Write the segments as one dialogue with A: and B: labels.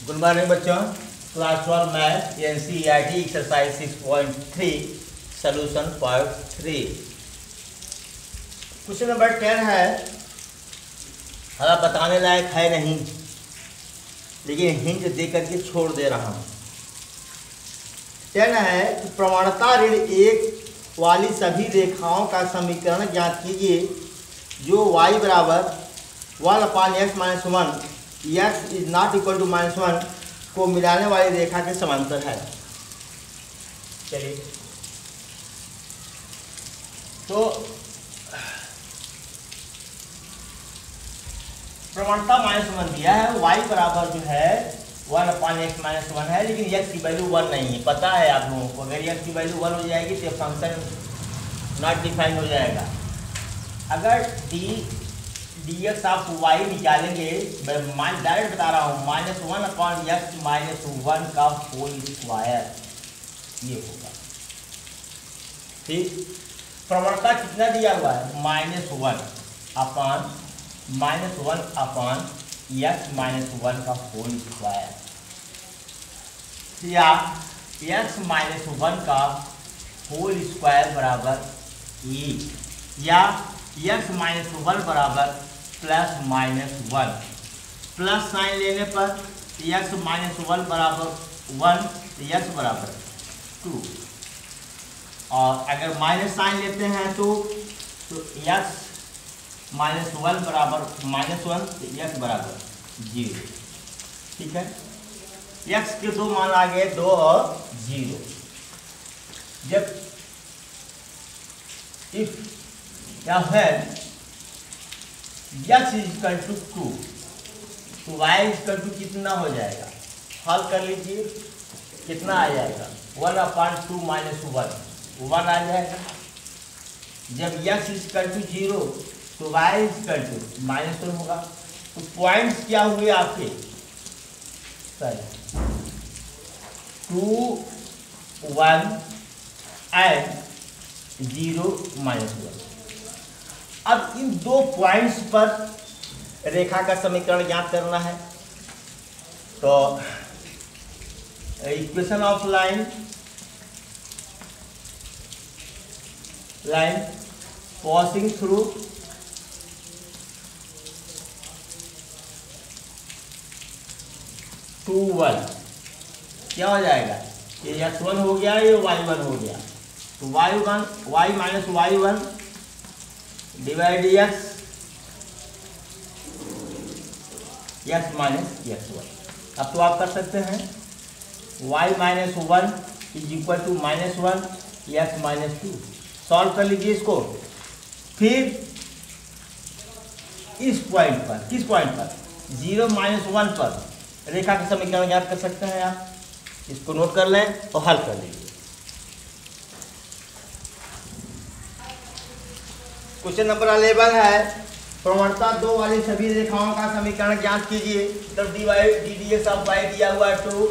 A: Good morning बच्चों। Class 12 math NCERT exercise 6.3 solution part 3। Question number 10 है, हाँ बताने लायक है नहीं, लेकिन हिंट दे करके छोड़ दे रहा हूँ। 10 है कि प्रवणता ऋण 1 वाली सभी रेखाओं का समीकरण ज्ञात कीजिए जो y बराबर 1/x-1 x is not equal to -1 को मिलाने वाली रेखा के समांतर है। चलिए, तो प्रवणता -1 दिया है, y बराबर जो है 1/x-1 है, लेकिन x की वैल्यू 1 नहीं है। पता है आप लोगों को, अगर x की वैल्यू 1 हो जाएगी तो फंक्शन नॉट डिफाइन हो जाएगा। अगर dx आप y निकालेंगे, मैं डायरेक्ट बता रहा हूँ, -1/x-1 का होल स्क्वायर ये होगा। ठीक, प्रवणता कितना दिया हुआ है? -1/(-1/(x-1) का होल स्क्वायर, या x-1 का होल स्क्वायर बराबर e, या x-1 बराबर +-1। प्लस साइन लेने पर x-1 बराबर 1, x बराबर 2, और अगर माइनस साइन लेते हैं तो x-1 बराबर -1 तो x बराबर 0। ठीक है, x के दो मान आ गए, 2 और 0। जब इफ या फिर x इक्वल टू 2 तो y इक्वल टू कितना हो जाएगा? हल कर लीजिए, कितना आ जाएगा? 1/2 - 1 आ जाएगा। जब x इक्वल टू 0 तो y इक्वल टू -1 होगा। तो पॉइंट्स क्या हुए आपके? 2, 1 एंड 0, -1। अब इन दो पॉइंट्स पर रेखा का समीकरण ज्ञात करना है। तो equation of line passing through two 1 क्या हो जाएगा? ये x1 हो गया, ये y1 हो गया। तो y minus y1 divide x minus x1। अब तो आप कर सकते हैं y -1 is equal to -1 x -2। Solve कर लीजिए इसको। फिर इस पॉइंट पर, किस पॉइंट पर? 0 -1 पर रेखा का समीकरण ज्ञात कर सकते हैं आप। इसको नोट कर लें और हल कर लीजिए। क्वेश्चन नंबर 11 है, प्रवणता 2 वाली सभी रेखाओं का समीकरण ज्ञात कीजिए। तब ddx ऑफ y दिया हुआ है 2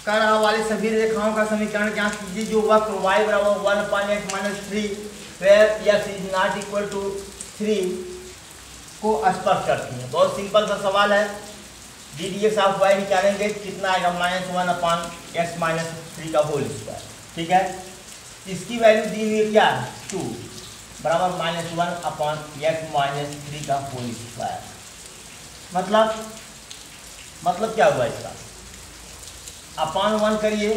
A: कर वाली सभी रेखाओं का समीकरण ज्ञात कीजिए जो वक्र y बराबर 1/x-3 where x is not equal to 3 को स्पर्श करती है। बहुत सिंपल सा सवाल है। ddx ऑफ y निकालेंगे, कितना आएगा? -1/x-3 का होल स्क्वायर। ठीक है, इसकी वैल्यू दी हुई है क्या? 2 बराबर -1/x-3 का होल स्क्वायर। मतलब क्या हुआ इसका? अपान 1 करिए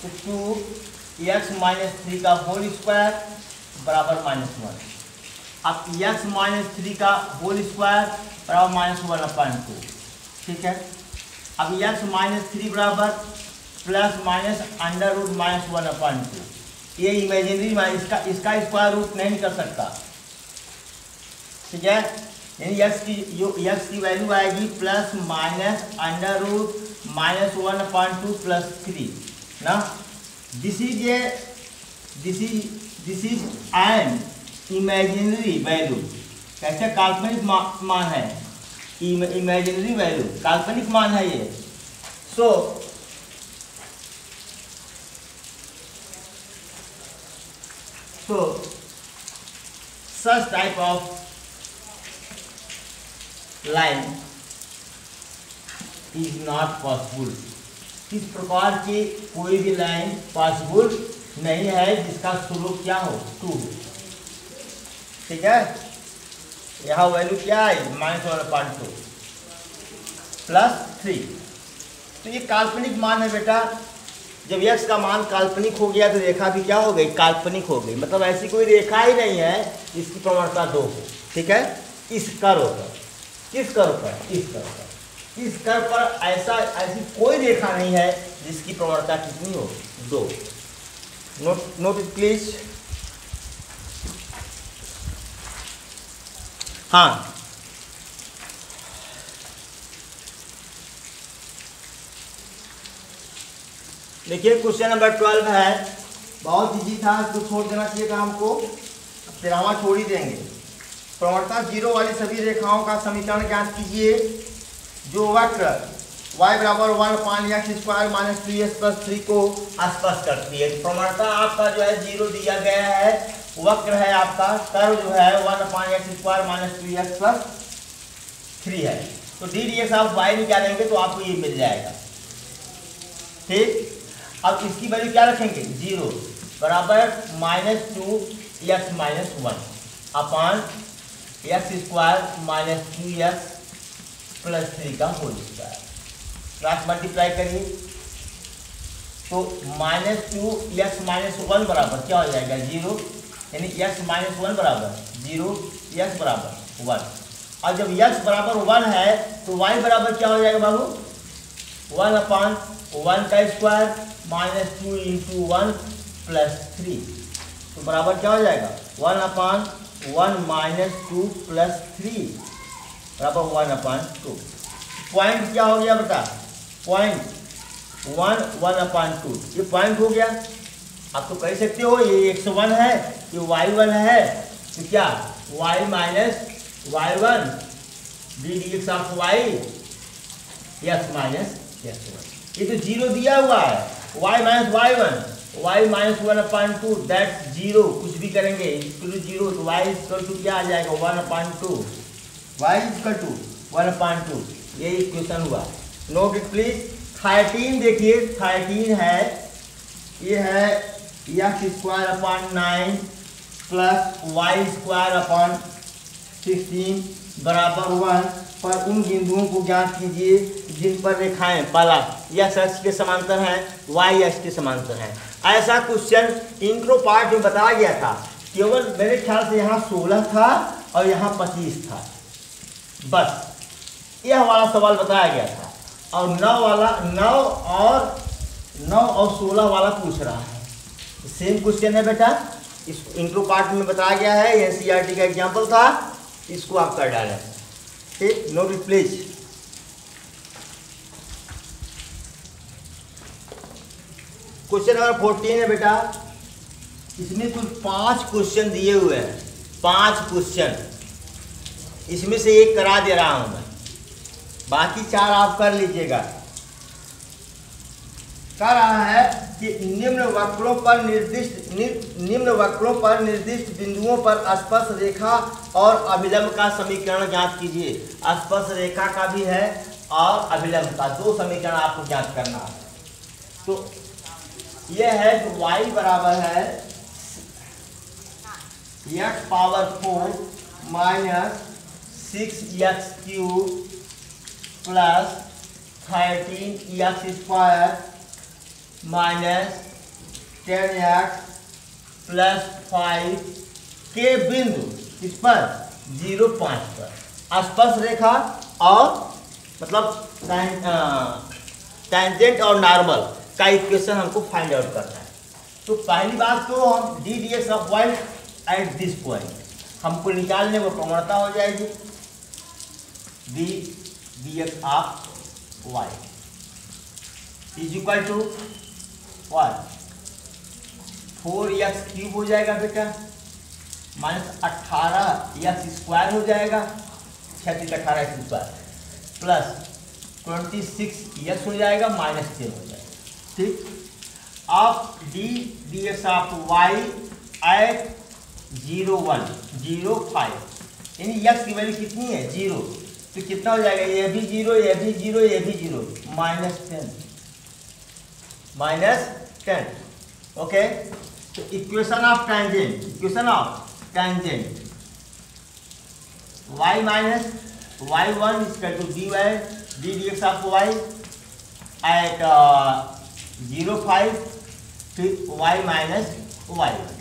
A: तो 2x-3 का होल स्क्वायर बराबर -1। अब x-3 का होल स्क्वायर बराबर -1/2। ठीक है, अब x-3 बराबर ±√-1/2। ये इमेजिनरी इसका स्क्वायर रूट नहीं कर सकता। ठीक है, यानी x की वैल्यू आएगी ±√-1/2 + 3 ना। This is an imaginary value. कैसे? काल्पनिक मान है, इमेजिनरी वैल्यू काल्पनिक मान है ये। सो such type of line is not possible. किस प्रकार की कोई भी लाइन पॉसिबल नहीं है जिसका स्लोप क्या हो 2 हो। ठीक है, यहाँ वैल्यू क्या है -1/2 + 3। तो ये काल्पनिक मान है बेटा। जब x का मान काल्पनिक हो गया तो रेखा भी क्या हो गई, काल्पनिक हो गई। मतलब ऐसी कोई रेखा ही नहीं है जिसकी प्रवणता 2 हो। ठीक है, इस कर्व पर, किस कर्व पर, इस कर्व पर, इस कर्व पर ऐसी कोई रेखा नहीं है जिसकी प्रवणता कितनी हो 2। Note it please. हाँ, देखिए क्वेश्चन नंबर 12 है, बहुत इजी था, इसको छोड़ देना चाहिए था हमको, तिरावा छोड़ ही देंगे। प्रवणता 0 वाली सभी रेखाओं का समीकरण ज्ञात कीजिए जो वक्र y बराबर 1/x² - 2x + 3 को स्पर्श करती है। प्रवणता आपका जो है 0 दिया गया है, वक्र है आपका, कर्व जो है 1/x² - 2x + 3 है। तो ddx आप y निकालेंगे तो आपको ये मिल जाएगा। ठीक, अब इसकी वैल्यू क्या रखेंगे 0 बराबर -2x - 1 अपान x² - 2x + 3 का होल स्क्वायर। क्रॉस मल्टीप्लाई करिए तो -2x - 1 बराबर क्या हो जाएगा 0, यानी x - 1 बराबर 0, x बराबर 1। और जब x बराबर 1 है तो y बराबर क्या हो जाएगा बाबू 1/1 का स्क्वायर -2 × 1 + 3। तो बराबर क्या हो जाएगा 1/1 - 2 + 3 बराबर 1/2। पॉइंट क्या हो गया बेटा, पॉइंट 1/2, ये पॉइंट हो गया। आप तो कह सकते हो ये x1 है, ये y1 है, तो क्या y - y1 ddx of y x - x1। ये तो 0 दिया हुआ है, y - y1, y - 1/2 दैट 0, कुछ भी करेंगे इक्वल 0, तो y इक्वल टू क्या आ जाएगा 1/2, y इक्वल टू 1/2। यही क्वेश्चन हुआ। Note it please. 13 देखिए, 13 है, ये है x² + y² 16 बराबर 1 पर उन बिंदुओं को ज्ञात कीजिए जिन पर रेखाएं पहला x अक्ष के समांतर हैं, y अक्ष के समांतर हैं। ऐसा क्वेश्चन इंट्रो पार्ट में बताया गया था। केवल मेरे ख्याल से यहाँ 16 था और यहाँ 25 था, बस यह वाला सवाल बताया गया था। और 9 और 16 वाला पूछ रहा है। सेम क्वेश्चन है बेटा, इस इंट्रो पार्ट में बताया गया है, एनसीईआरटी का एग्जाम्पल था, इसको आप कर डालें। ठीक, note it please. Question number 14 है बेटा, इसमें कुल 5 क्वेश्चन दिए हुए हैं, 5 क्वेश्चन, इसमें से एक करा दे रहा हूं मैं, बाकी 4 आप कर लीजिएगा। कह रहा है कि निम्न वक्रों पर निर्दिष्ट बिंदुओं पर स्पर्श रेखा और अभिलंब का समीकरण ज्ञात कीजिए। स्पर्श रेखा का भी है और अभिलंब का, 2 समीकरण आपको ज्ञात करना है। तो यह है कि y बराबर है x⁴ - 6x³ + 13x² - 10x + 5 के बिंदु इस पर 0,5 पर स्पर्श रेखा और मतलब टैंजेंट और नॉर्मल का इक्वेशन हमको फाइंड आउट करना है। तो पहली बात तो हम ddx of y at this point हमको निकालने में प्रवणता हो जाएगी ddx of y is equal to 4x³ हो जाएगा बेटा, -18x² हो जाएगा, 36 18x² प्लस 26x हो जाएगा, -10 हो जाएगा। ठीक, आप ddx ऑफ y एट 0, 1, 0, 5, यानी x की वैल्यू कितनी है 0, तो कितना हो जाएगा, ये भी जीरो, ये भी जीरो, ये भी जीरो, -10, -10। ओके, तो equation of tangent, equation of tangent y minus y1 equal to dy ddx of y at 0,5 फिर y माइनस y1,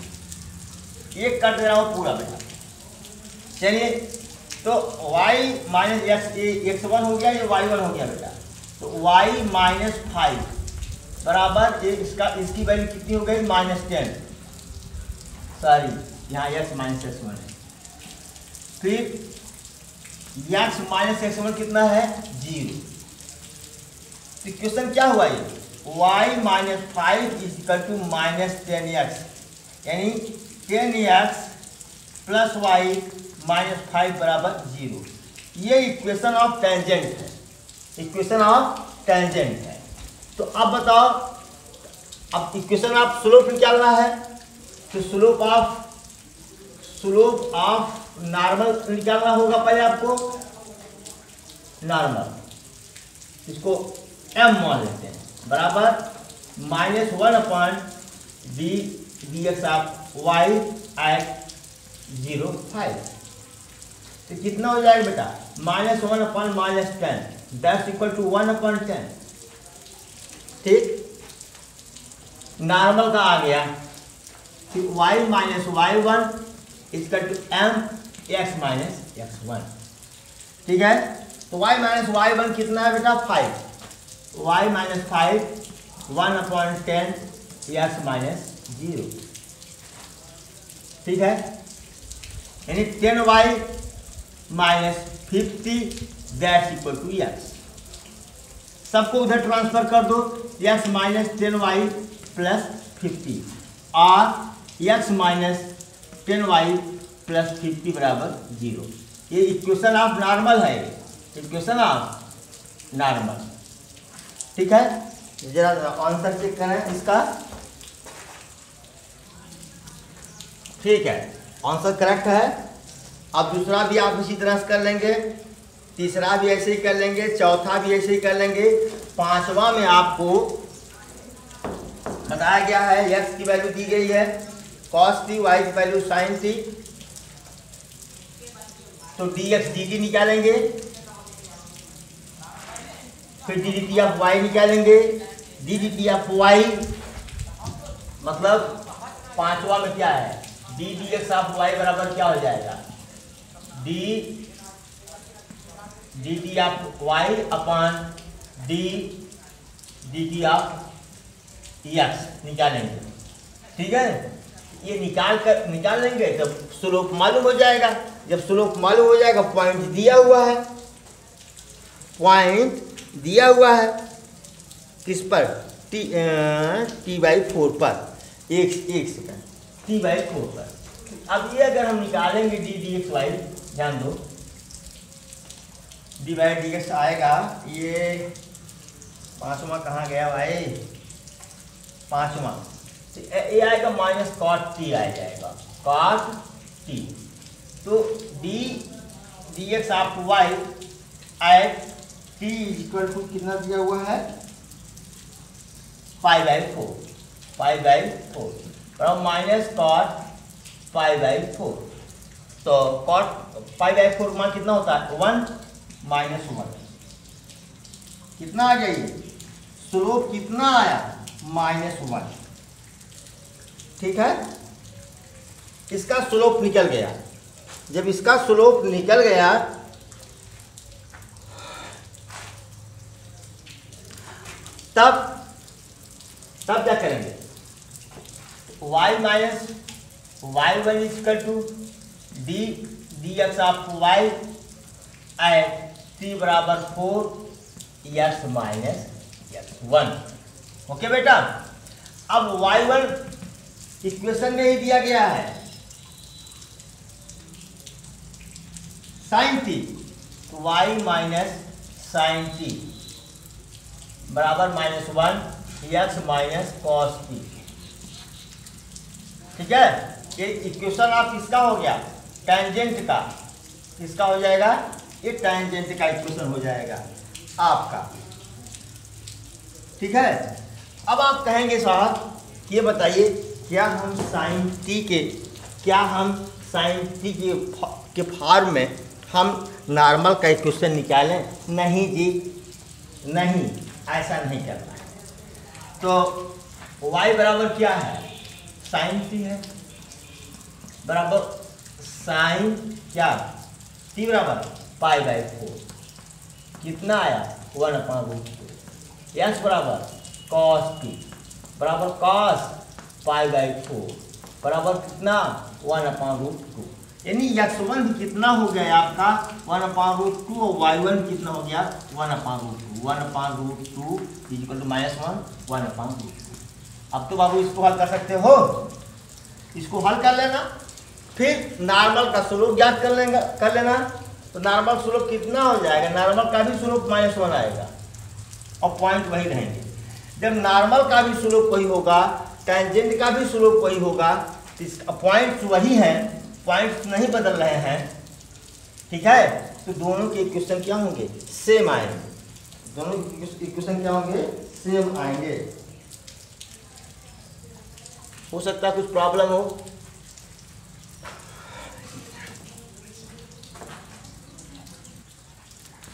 A: ये कर दे रहा हूँ पूरा बेटा। चलिए, तो y माइनस x1 हो गया, ये y1 हो गया बेटा। तो y माइनस 5 बराबर इसकी वैल्यू कितनी हो गई, -10, सॉरी यहाँ x माइनस x1 है। फिर x माइनस x1 कितना है, 0। तो क्वेश्चन क्या हुआ, ये y minus 5 is equal to -10x, यानी 10x प्लस y माइनस 5 बराबर 0। ये इक्वेशन ऑफ टेंजेंट है, इक्वेशन ऑफ टेंजेंट है। तो अब बताओ, अब इक्वेशन ऑफ स्लोप निकालना है, तो स्लोप ऑफ नॉर्मल निकालना होगा पहले आपको, नॉर्मल, इसको m मान लेते हैं, बराबर -1/dx ऑफ y एट 0,5। तो कितना हो जाएगा बेटा, -1/-10, दैट्स इक्वल टू 1/10। ठीक, नॉर्मल का आ गया। फिर y minus y1 equal to mx minus x1। ठीक है, तो y माइनस y1 कितना है बेटा, 5, y माइनस 5 1/10 x माइनस 0। ठीक है, यानी 10y minus 50 that's equal to x। सबको उधर ट्रांसफर कर दो, x माइनस 10y प्लस 50 और x माइनस 10y प्लस 50 बराबर 0। ये इक्वेशन ऑफ नॉर्मल है, इक्वेशन ऑफ नॉर्मल। ठीक है, जरा आंसर चेक करें इसका। ठीक है, आंसर करेक्ट है। अब दूसरा भी आप इसी तरह से कर लेंगे, तीसरा भी ऐसे ही कर लेंगे, चौथा भी ऐसे ही कर लेंगे। पांचवा में आपको बताया गया है x की वैल्यू दी गई है cos t, y की वैल्यू sin t, तो dx dt निकालेंगे, फिर dt ऑफ y निकालेंगे, dt ऑफ y मतलब पांचवा में क्या है, dx ऑफ y बराबर क्या हो जाएगा, dt of y upon dt of x निकालेंगे। ठीक है, ये निकाल लेंगे तब स्लोप मालूम हो जाएगा। जब स्लोप मालूम हो जाएगा, पॉइंट दिया हुआ है, पॉइंट दिया हुआ है किस पर, t/4 पर, एक सेकंड, t/4 पर। अब ये अगर हम निकालेंगे ddxy, ध्यान दो, d/dx आएगा, ये पांचवा कहाँ गया भाई, पांचवा, ये आएगा माइनस cot t आ जाएगा, cot t। तो dx of y at t equal to कितना दिया हुआ है, 5/4, 5/4 और माइनस cot 5/4। तो cot 5/4 मान कितना होता है, 1 माइनस 1, कितना आ गया, ये स्लोप कितना आया, -1। ठीक है, इसका स्लोप निकल गया। जब इसका स्लोप निकल गया तब क्या करेंगे, y minus y1 equal to dx of y at t बराबर 4 x माइनस x1। ओके बेटा, अब y1 इक्वेशन में ही दिया गया है sin t, तो y माइनस sin t बराबर -1 x माइनस cos t। ठीक है, ये इक्वेशन आप किसका हो गया, टेंजेंट का, किसका हो जाएगा, ये टेंजेंट का इक्वेशन हो जाएगा आपका। ठीक है, अब आप कहेंगे साहब ये बताइए क्या हम साइन टी के फॉर्म में हम नॉर्मल का इक्वेशन निकालें? नहीं जी, नहीं, ऐसा नहीं करना है। तो y बराबर क्या है? साइन टी है, बराबर साइन क्या टी बराबर π/4। कितना आया? 1/√2। यस बराबर cos टी बराबर cos π/4 बराबर कितना? 1/√2। यानी x1 भी कितना हो गया आपका? 1/√2 और y1 कितना हो गया? 1/√2। 1/√2 इक्वल टू -1 1/√2। अब तो बाबू इसको हल कर सकते हो, इसको हल कर लेना, फिर नॉर्मल का स्लोप ज्ञात कर लेना। तो नॉर्मल स्लोप कितना हो जाएगा? नॉर्मल का भी स्लोप -1 आएगा और पॉइंट वही रहेंगे। जब नॉर्मल का भी स्लोप वही होगा, टेंजेंट का भी स्लोप वही होगा, तो पॉइंट्स वही हैं, पॉइंट्स नहीं बदल रहे हैं। ठीक है, तो दोनों के इक्वेशन क्या होंगे? सेम आएंगे। दोनों के इक्वेशन क्या होंगे? सेम आएंगे। हो सकता है कुछ प्रॉब्लम हो।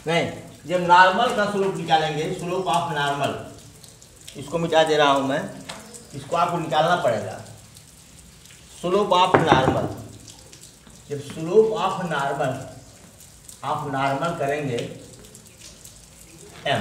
A: नहीं, जब नॉर्मल का स्लोप निकालेंगे, स्लोप ऑफ नॉर्मल, इसको मिटा दे रहा हूं मैं, इसको आपको निकालना पड़ेगा। स्लोप ऑफ नॉर्मल, जब स्लोप ऑफ नॉर्मल आप नॉर्मल करेंगे m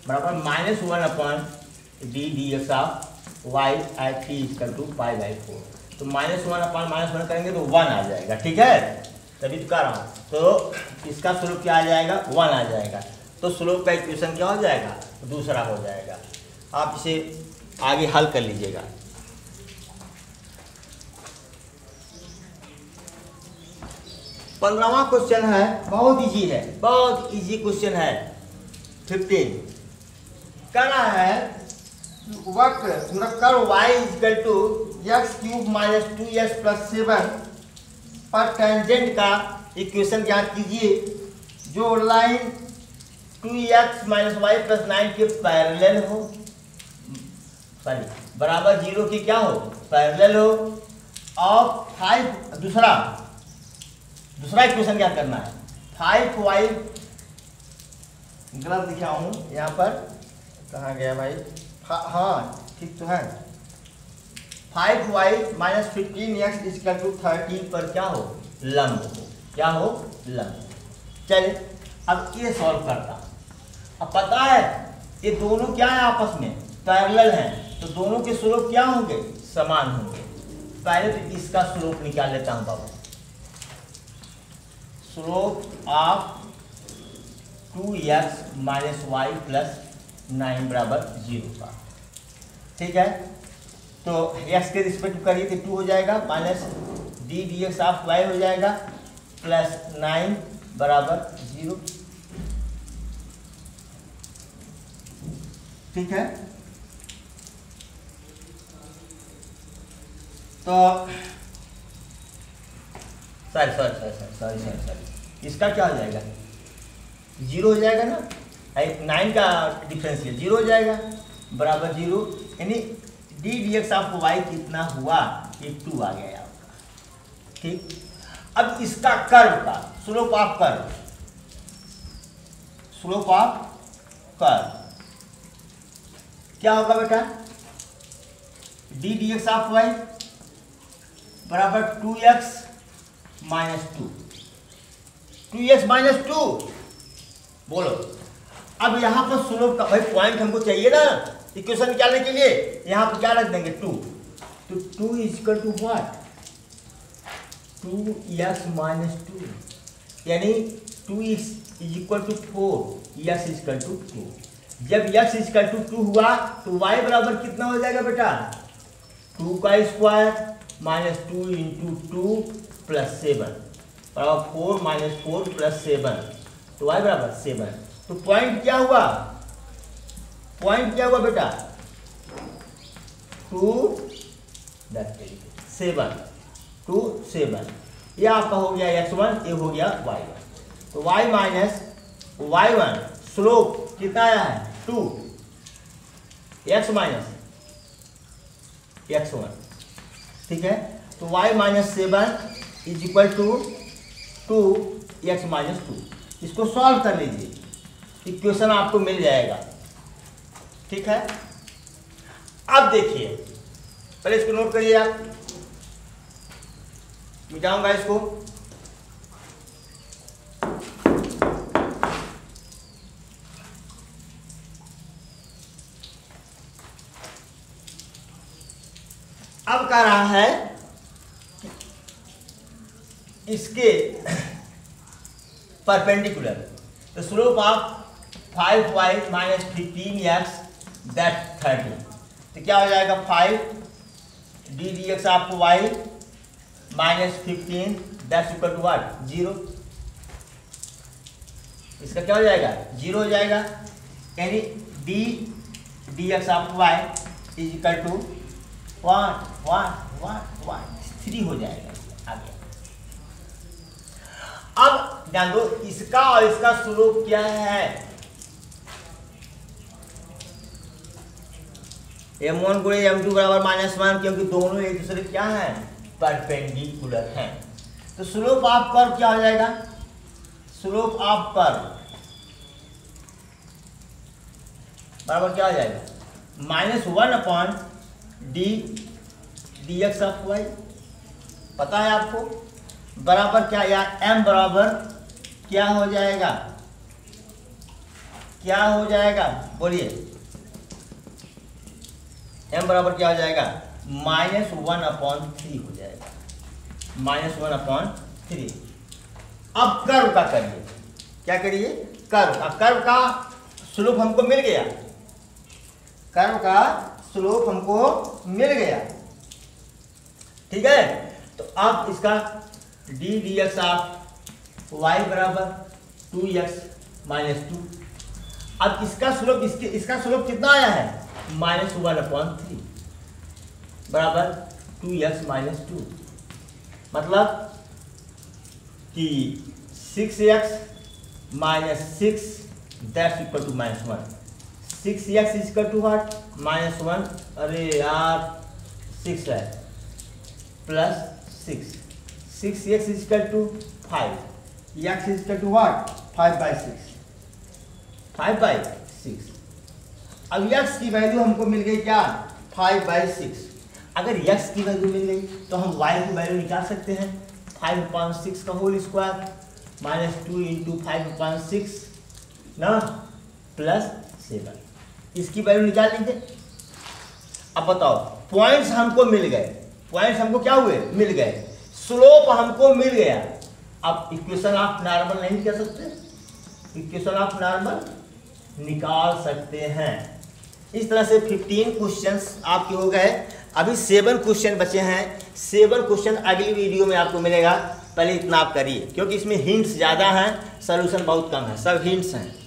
A: बराबर -1/d dx of y at t equal to π/4। तो -1/-1 करेंगे तो 1 आ जाएगा। ठीक है, तभी तो कह रहा हूँ। तो इसका स्लोप क्या आ जाएगा? 1 आ जाएगा। तो स्लोप का इक्वेशन क्या हो जाएगा? दूसरा हो जाएगा। आप इसे आगे हल कर लीजिएगा। 15वां क्वेश्चन है, बहुत इजी है, बहुत इजी क्वेश्चन है। 15 कहना है वक्र curve y equal to x³ - 2x + 7 पर टेंजेंट का इक्वेशन ज्ञात कीजिए जो लाइन 2x - y + 9 के पैरेलल हो, सॉरी बराबर 0 की क्या हो? पैरेलल हो। और 5 दूसरा इक्वेशन क्या करना है? 5y, गलत लिखा हूँ यहाँ पर, कहाँ गया भाई? हाँ ठीक तो है। 5y - 15x = 13 पर क्या हो? लंब हो। क्या हो? लंब। चलिए अब ये सॉल्व करता हूँ। अब पता है ये दोनों क्या है? आपस में पैरेलल हैं, तो दोनों के स्लोप क्या होंगे? समान होंगे। पहले तो इसका स्लोप निकाल लेता हूँ बाबू। स्लोप ऑफ 2x - y + 9 बराबर 0 का। ठीक है, तो x के रिस्पेक्ट करिए तो 2 हो जाएगा, -d dx ऑफ y हो जाएगा, +9 बराबर 0। ठीक है, तो सॉरी इसका क्या हो जाएगा? 0 हो जाएगा ना, 9 का डिफरेंस है, 0 हो जाएगा, बराबर 0। यानी d dx ऑफ y कितना हुआ? ये 2 आ गया आपका। ठीक, अब इसका कर्व का slope of curve, slope of curve क्या होगा बेटा? d dx ऑफ y बराबर 2x - 2, 2x - 2। बोलो, अब यहाँ पर स्लोप का भाई पॉइंट हमको चाहिए ना इक्वेशन निकालने के लिए। यहाँ पर क्या रख देंगे? 2। तो 2 इक्वल टू व्हाट? 2x - 2, यानी 2 equal to 4, x equal to 2। जब x इक्वल टू 2 हुआ तो y बराबर कितना हो जाएगा बेटा? 2 का स्क्वायर -2 × 2 + 7 बराबर 4 - 4 + 7, तो y बराबर 7। तो पॉइंट क्या हुआ? पॉइंट क्या हुआ बेटा? 2 7, 2 7। ये आपका हो गया x1, ये हो गया y1। तो y माइनस y1 स्लोप कितना आया है 2 x माइनस x1, ठीक है। तो y minus 7 is equal to 2x minus 2। इसको सॉल्व कर लीजिए, इक्वेशन आपको मिल जाएगा, ठीक है। अब देखिए, पहले इसको नोट करिए आप, मिटाऊंगा इसको। अब कह रहा है इसके परपेंडिकुलर, तो slope of 5y minus 15x that 30, तो क्या हो जाएगा 5 डी डी एक्स आपको y minus 15 that's equal to what 0। इसका क्या हो जाएगा 0 हो जाएगा, यानी डी डी एक्स आपको y इज इक्वल टू 1 1 1 1 3 हो जाएगा। आगे अब ध्यान दो, इसका और इसका स्लोप क्या है, m1 गुणे m2 बराबर -1, क्योंकि दोनों एक दूसरे क्या है परपेंडिकुलर हैं। तो स्लोप ऑफ कर्व क्या हो जाएगा, स्लोप ऑफ कर्व बराबर क्या हो जाएगा -1 d d x of y, पता है आपको, बराबर क्या यार m बराबर क्या हो जाएगा, क्या हो जाएगा बोलिए, m बराबर क्या हो जाएगा -1/3 हो जाएगा, -1/3। अब कर्व का करिए, क्या करिए कर्व, अब कर्व का स्लोप हमको मिल गया, कर्व का स्लोप हमको मिल गया, ठीक है। तो अब इसका d d x of y बराबर 2x माइनस 2। अब इसका स्लोप इसका स्लोप कितना आया है -1/3 बराबर 2x माइनस 2, मतलब कि 6x minus 6 that's equal to -1। 6x is equal to what -1, अरे यार 6 है plus 6, 6x is equal to 5, x is equal to what 5/6, 5/6। अब x की वैल्यू हमको मिल गई क्या 5/6। अगर x की वैल्यू मिल गई तो हम y की वैल्यू निकाल सकते हैं, 5/6 का होल स्क्वायर -2 × 5/6 ना प्लस 7, इसकी वैल्यू निकाल लीजिए। अब बताओ, पॉइंट्स हमको मिल गए, पॉइंट्स हमको क्या हुए मिल गए, स्लोप हमको मिल गया। अब इक्वेशन ऑफ नॉर्मल नहीं कर सकते, इक्वेशन ऑफ नॉर्मल निकाल सकते हैं। इस तरह से 15 क्वेश्चंस आपके हो गए। अभी 7 क्वेश्चन बचे हैं, 7 क्वेश्चन अगली वीडियो में आपको मिलेगा। पहले इतना आप करिए, क्योंकि इसमें हिंट्स ज़्यादा हैं, सॉल्यूशन बहुत कम है, सब हिंट्स हैं।